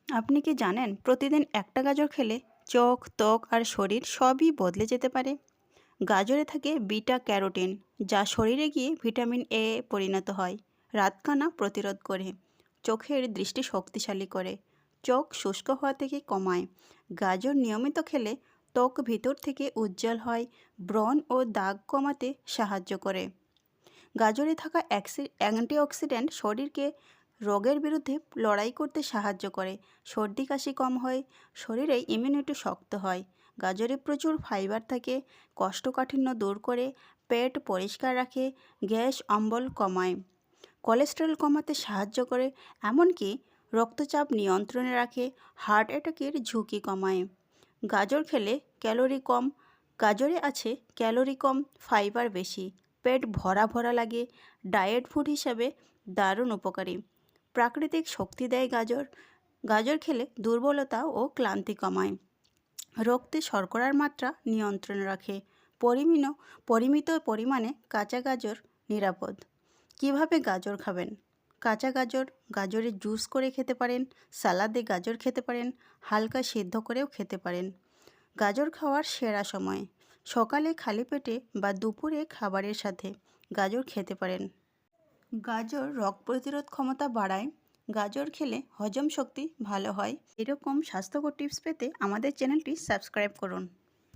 আপনি কি জানেন প্রতিদিন একটা গাজর খেলে চোখ, ত্বক আর শরীর সবই বদলে যেতে পারে? গাজরে থাকে বিটা ক্যারোটিন, যা শরীরে গিয়ে ভিটামিন এ পরিণত হয়। রাতকানা প্রতিরোধ করে, চোখের দৃষ্টি শক্তিশালী করে, চোখ শুষ্ক হওয়া থেকে কমায়। গাজর নিয়মিত খেলে ত্বক ভিতর থেকে উজ্জ্বল হয়, ব্রণ ও দাগ কমাতে সাহায্য করে। গাজরে থাকা অ্যান্টিঅক্সিডেন্ট শরীরকে রোগের বিরুদ্ধে লড়াই করতে সাহায্য করে, সর্দি কাশি কম হয়, শরীরে ইমিউনিটি শক্ত হয়। গাজরে প্রচুর ফাইবার থাকে, কোষ্ঠকাঠিন্য দূর করে, পেট পরিষ্কার রাখে, গ্যাস অম্বল কমায়, কোলেস্টেরল কমাতে সাহায্য করে, এমনকি রক্তচাপ নিয়ন্ত্রণে রাখে, হার্ট অ্যাটাকের ঝুঁকি কমায়। গাজর খেলে ক্যালোরি কম। গাজরে আছে ক্যালোরি কম, ফাইবার বেশি, পেট ভরা ভরা লাগে, ডায়েট ফুড হিসাবে দারুণ উপকারী। প্রাকৃতিক শক্তি দেয় গাজর। গাজর খেলে দুর্বলতা ও ক্লান্তি কমায়, রক্তে শর্করার মাত্রা নিয়ন্ত্রণে রাখে। পরিমিত পরিমাণে কাঁচা গাজর নিরাপদ। কিভাবে গাজর খাবেন? কাঁচা গাজর গাজরের জুস করে খেতে পারেন, সালাদে গাজর খেতে পারেন, হালকা সিদ্ধ করেও খেতে পারেন। গাজর খাওয়ার সেরা সময় সকালে খালি পেটে বা দুপুরে খাবারের সাথে গাজর খেতে পারেন। গাজর রোগ প্রতিরোধ ক্ষমতা বাড়ায়। গাজর খেলে হজম শক্তি ভালো হয়। এরকম স্বাস্থ্যকর টিপস পেতে আমাদের চ্যানেলটি সাবস্ক্রাইব করুন।